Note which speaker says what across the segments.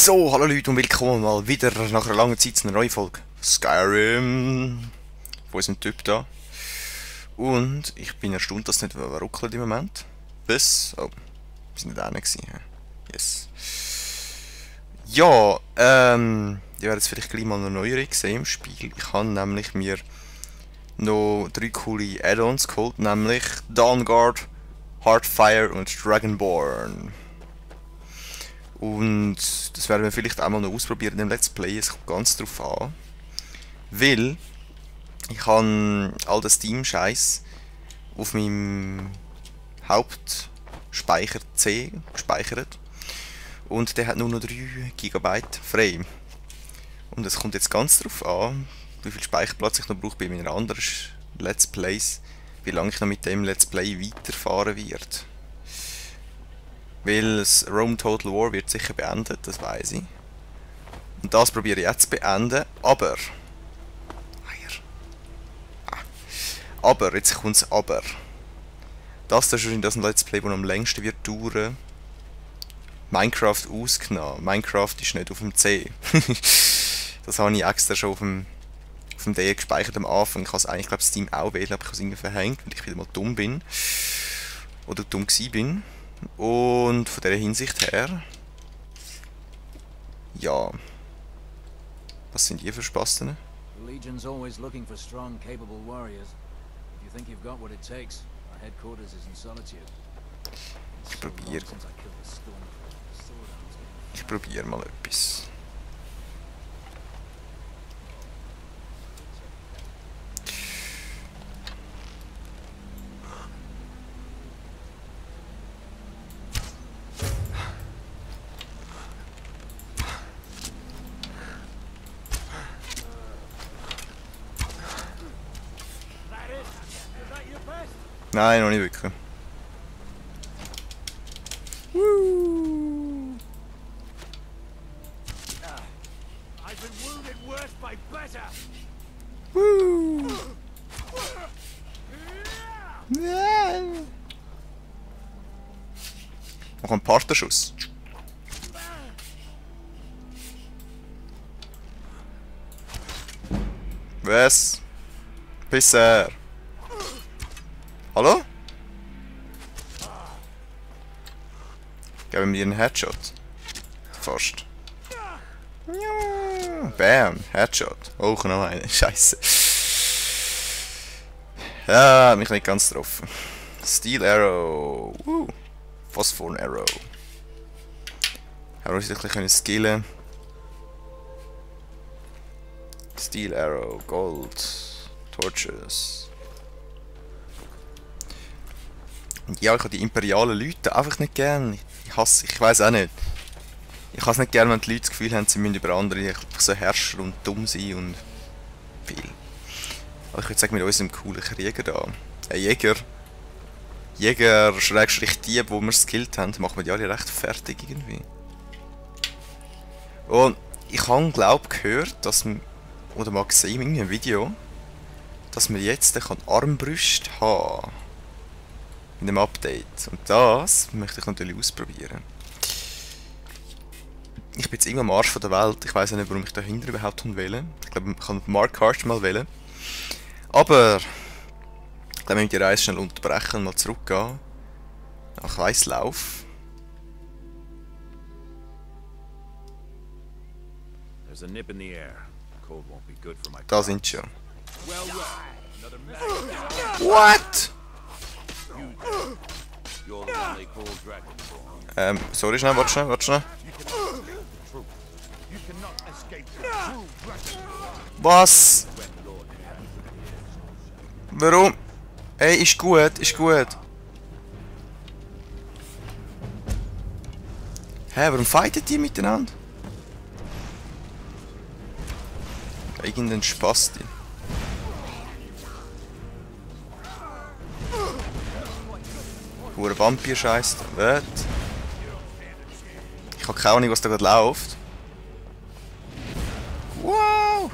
Speaker 1: So, hallo Leute und willkommen mal wieder nach einer langen Zeit zu einer neuen Folge Skyrim von unserem Typ da. Und ich bin erstaunt, dass es nicht ruckelt im Moment. Bis... Oh, wir sind nicht einer gewesen. Yes. Ja, ihr werdet jetzt vielleicht gleich mal eine neuere sehen im Spiel. Ich habe nämlich mir noch 3 coole Add-ons geholt, nämlich Dawnguard, Heartfire und Dragonborn. Und das werden wir vielleicht auch mal noch ausprobieren in dem Let's Play, es kommt ganz drauf an. Weil ich habe all den Steam-Scheiß auf meinem Hauptspeicher C gespeichert. Und der hat nur noch 3 GB frei. Und es kommt jetzt ganz drauf an, wie viel Speicherplatz ich noch brauche bei meinen anderen Let's Plays, wie lange ich noch mit dem Let's Play weiterfahren werde. Weil das Rome Total War wird sicher beendet, das weiß ich. Und das probiere ich jetzt zu beenden, aber... Aber, jetzt kommt das Aber. Das ist wahrscheinlich das ein Let's Play, das am längsten wird dauern. Minecraft ausgenommen. Minecraft ist nicht auf dem C. Das habe ich extra schon auf dem D gespeichert am Anfang. Ich habe es eigentlich, glaube Steam auch wählen, aber ich habe es irgendwie verhängt, weil ich wieder mal dumm bin. Oder dumm gewesen bin. Und von dieser Hinsicht her... Ja... Was sind die für Spasten?
Speaker 2: The Legion's always looking for strong, capable warriors. If you think you've got what it takes, our headquarters is in Solitude.
Speaker 1: Ich probiere mal etwas. Nein, noch nicht wirklich. Woo. Woo. Nein. Noch ein Partnerschuss. Was? Pisser. Hallo? Geben wir einen Headshot. Fast. Ja. Bam, Headshot. Oh, noch einen. Scheiße. Ja, mich nicht ganz getroffen. Steel Arrow. Phosphorn Arrow. Arrow ist ein bisschen skillen. Steel Arrow, Gold, Torches. Ja, ich habe die imperialen Leute einfach nicht gern. Ich hasse, ich weiß auch nicht. Ich hasse nicht gern, wenn die Leute das Gefühl haben, sie müssen über andere so Herrscher und dumm sein und viel. Aber ich würde sagen, mit unserem coolen Krieger da, ein Jäger, Schrägstrich Dieb, wo wir skillt haben, machen wir die alle recht fertig irgendwie. Und ich habe, glaube ich, gehört, dass man, oder mal gesehen in einem Video, dass man jetzt Armbrüste haben kann. In dem Update. Und das möchte ich natürlich ausprobieren. Ich bin jetzt irgendwo am Arsch von der Welt. Ich weiß nicht, warum ich dahinter überhaupt wähle. Ich glaube, man kann Mark Hart mal wählen. Aber ich glaube, wir müssen die Reise schnell unterbrechen und mal zurückgehen. Nach Weißlauf. Da sind sie schon. What? Sorry, schnell, warte schnell. Was? Warum? Ey, ist gut. Hä, warum fighten die miteinander? Irgendein Spasti. Pure Vampir-Scheiß. Was? Ich habe keine Ahnung, was da gerade läuft. Wow!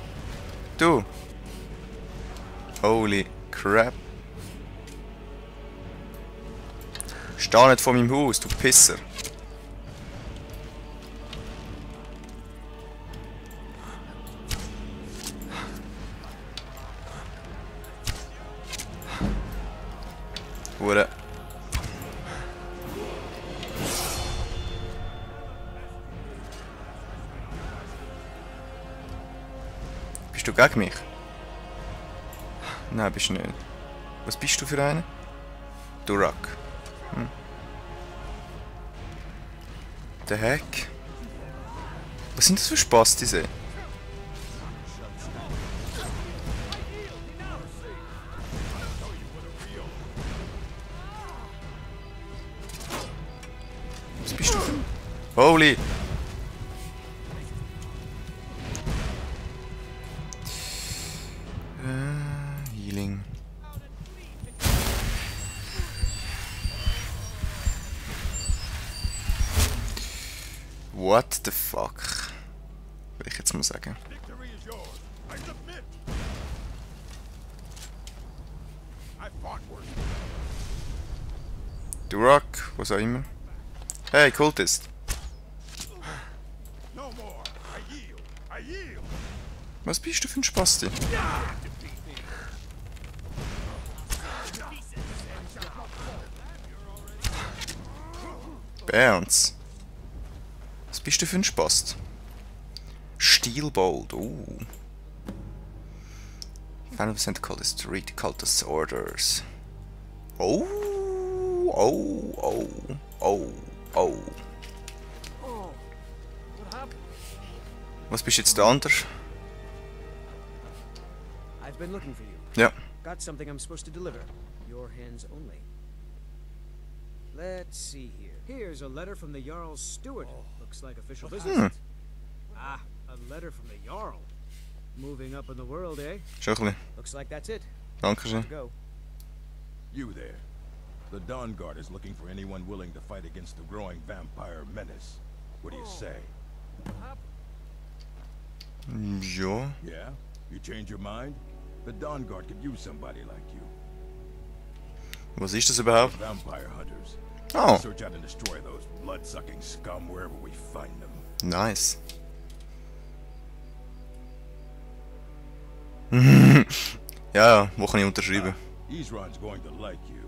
Speaker 1: Du! Holy crap. Steh nicht vor meinem Haus, du Pisser. Hure. Bist du gegen mich? Nein, bist du nicht. Was bist du für einen? Durak. Hm. Der Heck. Was sind das für Spaß, diese? Was bist du für... Holy! Healing. What the fuck? Will ich jetzt mal sagen. Durak, was auch immer. Hey, Kultist. Was bist du für ein Spasti? Bounce. Was bist du für ein Spast? Steelbolt, Final percent cultist to read cultist orders. Oh. Was bist jetzt der andere?
Speaker 3: I've been looking for you.
Speaker 1: Ja.
Speaker 3: Got something I'm supposed to deliver. Your hands only. Let's see here. Here's a letter from the Jarl's steward. Looks like official business. Ah, a letter from the Jarl. Moving up in the world, eh?
Speaker 1: Schon ein bisschen.
Speaker 3: Looks like that's it.
Speaker 1: Dankeschön.
Speaker 3: Go.
Speaker 4: You there. The Dawnguard is looking for anyone willing to fight against the growing vampire menace. What do you say?
Speaker 1: Ja.
Speaker 4: Yeah? You change your mind? The Dawnguard could use somebody like you.
Speaker 1: Was ist das überhaupt?
Speaker 4: Vampire hunters.
Speaker 1: Oh,
Speaker 4: Search out and destroy those blood-sucking scum wherever we find them.
Speaker 1: nice. Ja, wo kann ich unterschreiben?
Speaker 4: Isran's going to like you.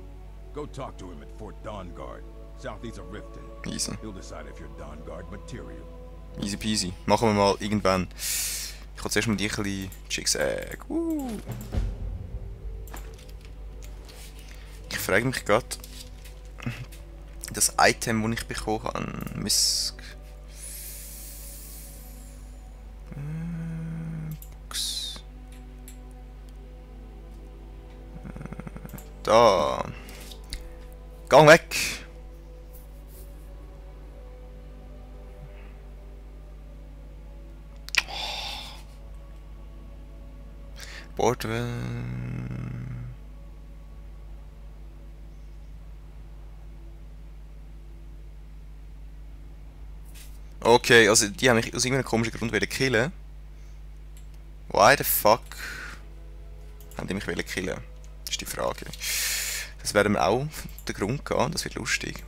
Speaker 4: Go talk to him at Fort Dawnguard, southeast of Riften.
Speaker 1: Easy.
Speaker 4: He'll decide if you're Dawnguard material.
Speaker 1: Easy peasy. Machen wir mal irgendwann. Ich kann zuerst mal die kleine Chicks-Egg. Ich frage mich gerade, das Item, das ich bekommen habe, Misk. Box. Da. Gang weg! Bordwell. Okay, also die haben mich aus irgendeinem komischen Grund killen. Why the fuck haben die mich killen? Das ist die Frage. Das werden wir auch den Grund gehen, das wird lustig.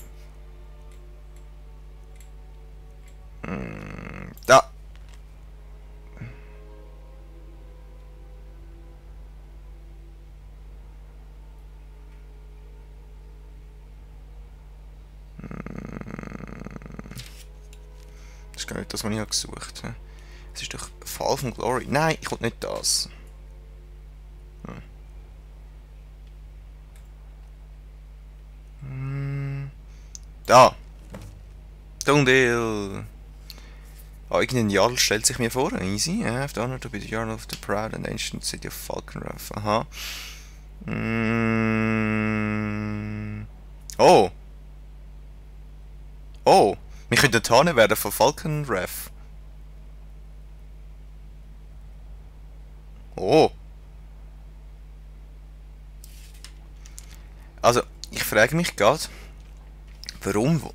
Speaker 1: Da! Das ist gar nicht das, was ich gesucht habe. Es ist doch Fall von Glory. Nein, ich will nicht das. Da! Dungdale! Ah, irgendein Jarl stellt sich mir vor. Easy. I have the honor to be the Jarl of the proud and ancient city of Falkenrath. Aha. Oh! Oh! Wir könnten Tane werden von Falkenrath. Oh! Also, ich frage mich gerade, warum?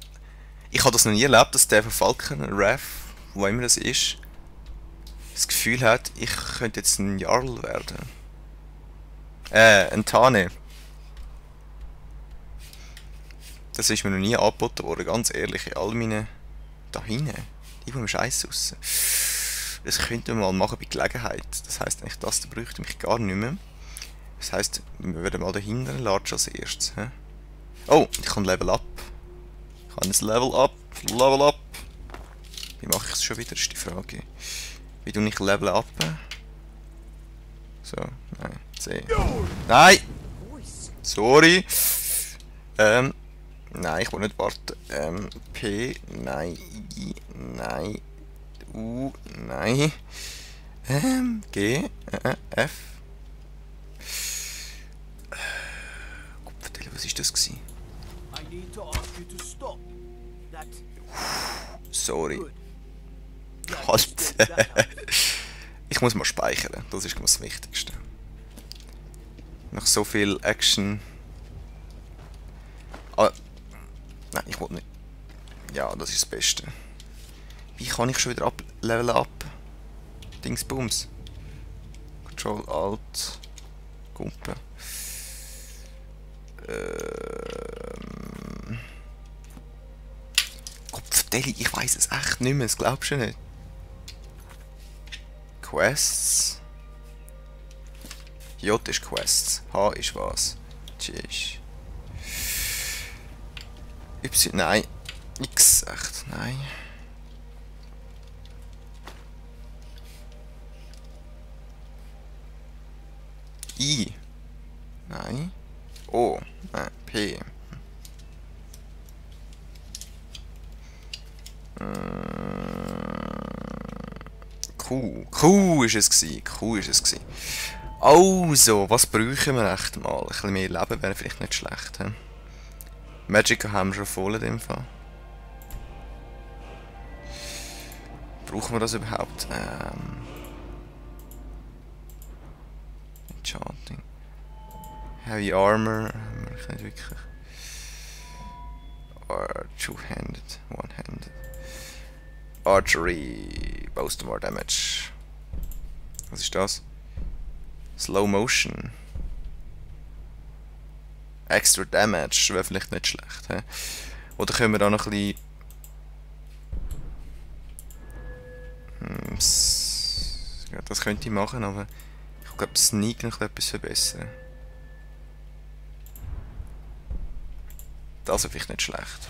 Speaker 1: Ich habe das noch nie erlebt, dass der von Falkenrath, wo immer das ist, das Gefühl hat, ich könnte jetzt ein Jarl werden. Ein Tane. Das ist mir noch nie angeboten worden, ganz ehrlich. In all meinen... Da hinten. Irgendwo im Scheiß raus. Das könnte man mal machen bei Gelegenheit. Das heisst eigentlich, das da bräuchte mich gar nicht mehr. Das heisst, wir werden mal dahinter latschen als erstes. He? Oh, ich kann Level Up. Ich kann ein Level Up. Level Up. Wie mache ich es schon wieder, ist die Frage. Wie tue ich Level Up? So, nein, C. Nein! Sorry! Nein, ich will nicht warten. P, nein, I, nein, U, nein. G, F. Gott, was ist das gewesen? Sorry. Halt. Ich muss mal speichern, das ist das Wichtigste. Nach so viel Action. Ah, nein, ich wollte nicht. Ja, das ist das Beste. Wie kann ich schon wieder leveln ab? Dingsbums. Control Alt. Gumpen. Kopfdeli, ich weiß es echt nicht mehr, das glaubst du nicht. Quests. J ist Quests. H ist was? G ist. Y. Nein. X. Echt. Nein. I. Nein. O. Nein. P. Q. Q ist es gsi. Q ist es gsi. Also, was brauchen wir echt mal? Ein bisschen mehr Leben wäre vielleicht nicht schlecht. He? Magica haben wir schon voll in dem Fall. Brauchen wir das überhaupt? Enchanting. Heavy Armor haben wir nicht wirklich. Or two-handed, one-handed. Archery, boast more damage. Was ist das? Slow Motion. Extra Damage wäre vielleicht nicht schlecht. He? Oder können wir da noch ein bisschen... Ja, das könnte ich machen, aber ich glaube Sneak noch etwas verbessern. Das wäre vielleicht nicht schlecht.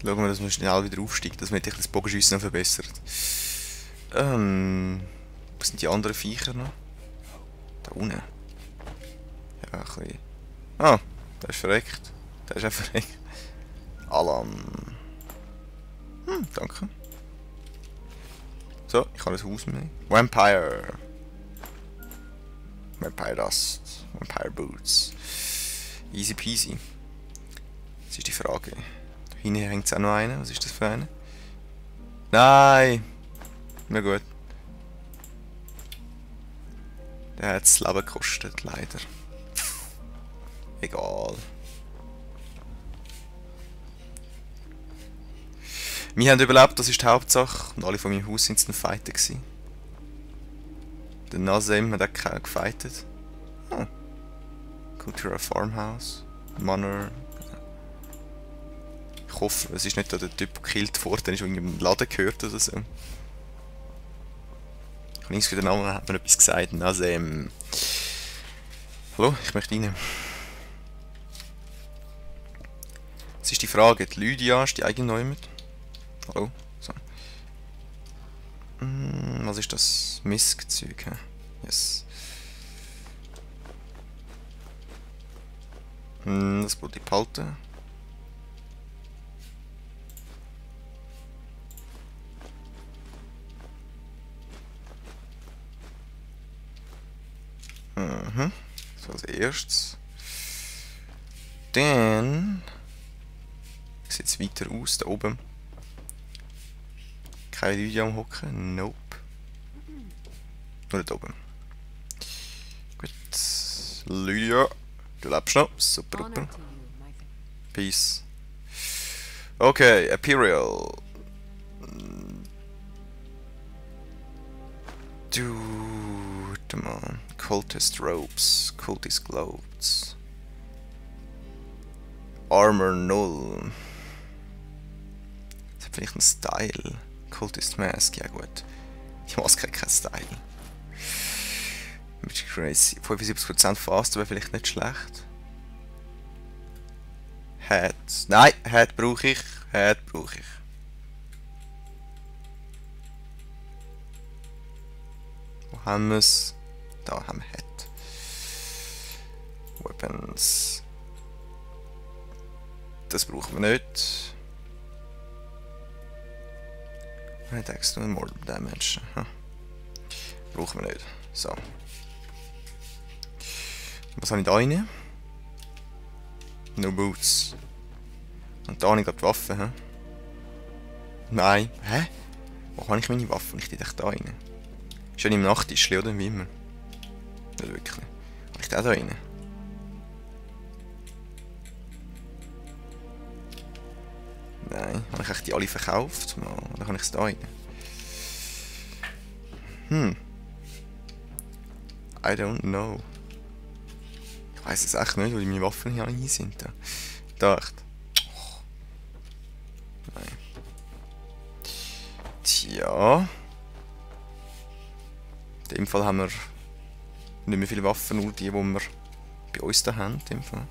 Speaker 1: Schauen wir, dass man schnell wieder aufsteigt, dass man das Bogenschiessen noch verbessert. Was sind die anderen Viecher noch? Da unten. Ja, ein bisschen. Ah, der ist verreckt. Der ist auch verreckt. Alan. Danke. So, ich habe ein Haus mehr. Vampire. Vampire Dust. Vampire Boots. Easy peasy. Das ist die Frage. Da hinten hängt es auch noch einer. Was ist das für einer? Nein! Na gut. Der hat das Leben gekostet, leider. Egal. Wir haben überlebt, das ist die Hauptsache. Und alle von meinem Haus sind Fighter gewesen. Der Nazem hat auch gefightet. Oh. Cultura Farmhouse. Manor. Ich hoffe, es ist nicht der Typ gekillt worden, der ist irgendwie im Laden gehört oder so. Ich habe für den Namen hat mir etwas gesagt. Nazem. Hallo, ich möchte rein. Jetzt ist die Frage, die Lydia, ist die eigentlich neu mit? Hallo? So. Was ist das? Misk-Zeug, hä? Yes. Das wollte ich behalten. So als erstes. Dann sieht es weiter aus, da oben. Keine Leute am Hocken? Nope. Nur da oben. Gut. Lydia, du lebst noch. Super, super. Peace. Okay, Imperial. Dude, man. Cultist Robes. Cultist Clothes. Armor 0. Das hat vielleicht einen Style. Cultist Mask, ja gut. Die Maske hat keinen Style. Magic Crazy. 75% Faster wäre vielleicht nicht schlecht. Hat. Nein, Hat brauche ich. Hat brauche ich. Wo haben wir es? Da haben wir Hat. Weapons. Das brauchen wir nicht. Attacks nur more damage. Aha. Brauchen wir nicht. So. Was habe ich da rein? No Boots. Und da habe ich gerade die Waffe. Hä? Nein. Hä? Wo habe ich meine Waffe? Ich die da rein. Ist ja im Nachttisch, oder? Wie immer. Nicht wirklich. Habe ich den da rein? Nein. Habe ich echt die alle verkauft? Oder habe ich es da rein? I don't know. Ich weiss es echt nicht, wo meine Waffen hier rein sind. Da echt. Oh. Nein. Tja. In dem Fall haben wir nicht mehr viele Waffen, nur die wir bei uns da haben. In dem Fall.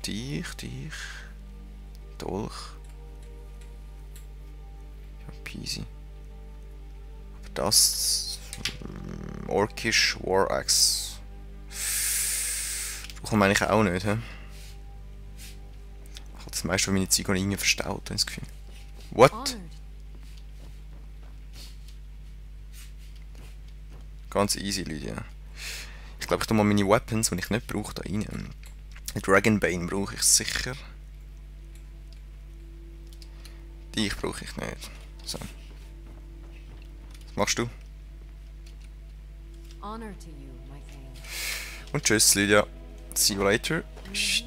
Speaker 1: Dich. Dolch. Ja, peasy. Aber das... Orkish War Axe. Brauchen wir eigentlich auch nicht, hä? Ich habe das meiste von meinen Zeugen irgendwie verstaut, habe ich das Gefühl. What? Ganz easy, Lydia. Ich glaube, ich tue mal meine Weapons, die ich nicht brauche, da rein. Dragonbane brauche ich sicher. Dich brauche ich nicht. So. Was machst du? Und tschüss, Lydia. See you later. Ich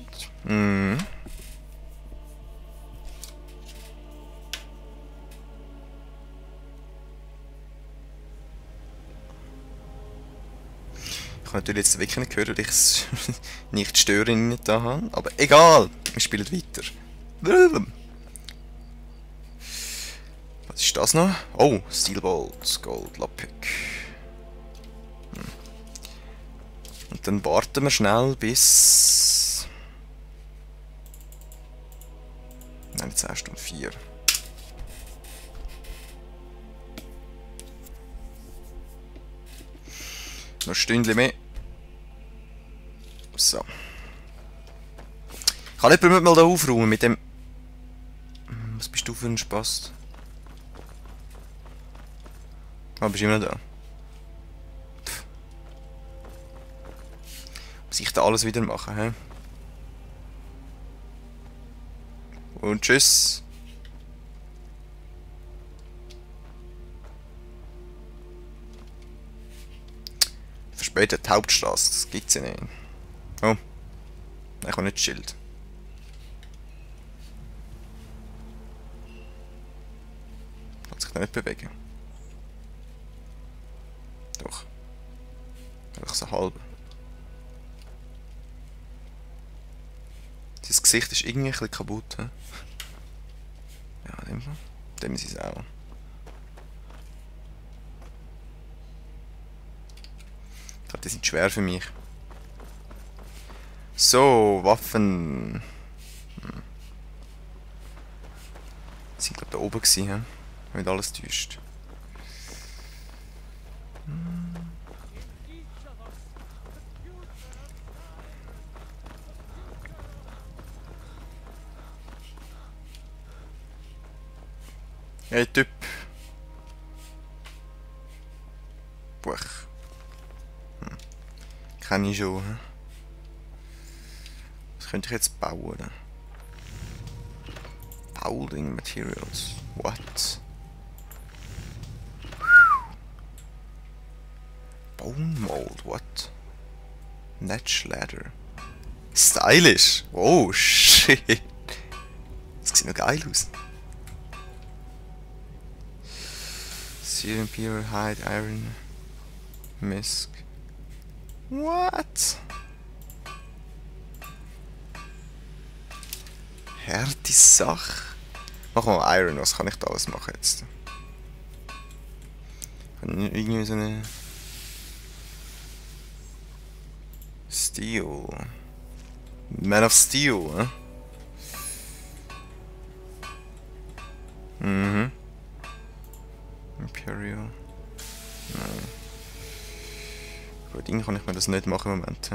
Speaker 1: kann natürlich jetzt wirklich nicht gehört, weil ich es nicht stören nicht da habe. Aber egal, wir spielen weiter. Was ist das noch? Oh, Steel Bolt, Gold, Lockpick. Und dann warten wir schnell bis... Nein, jetzt erst um 4. Noch ein Stündchen mehr. So. Kann jemand mal da aufräumen mit dem... Was bist du für ein Spaß? Ah, bist du immer noch da? Muss ich da alles wieder machen, hä? Und tschüss. Verspätet Hauptstraße, das gibt's ja nicht. Oh. Nein, ich habe nicht das Schild. Kann sich da nicht bewegen. Doch. Einfach so halb. Sein Gesicht ist irgendwie ein bisschen kaputt. He? Ja, in dem Fall. Dem ist es auch. Ich glaube, die sind schwer für mich. So, Waffen. Die sind glaube ich da oben gewesen, he? Wenn alles täuscht. Hey Typ. Buch. Kann ich schon. He? Was könnte ich jetzt bauen? Building Materials. What? Bone Mold. What? Netch Ladder. Stylish. Oh shit. Das sieht noch geil aus. Serum, Pure, Hide, Iron, Misk. What? Harte Sache. Machen wir Iron, was kann ich da alles machen jetzt? Irgendwie so eine... Steel. Man of Steel, ne? Mhm. Imperial. Nein. Gut, irgendwie kann ich mir das nicht machen im Moment.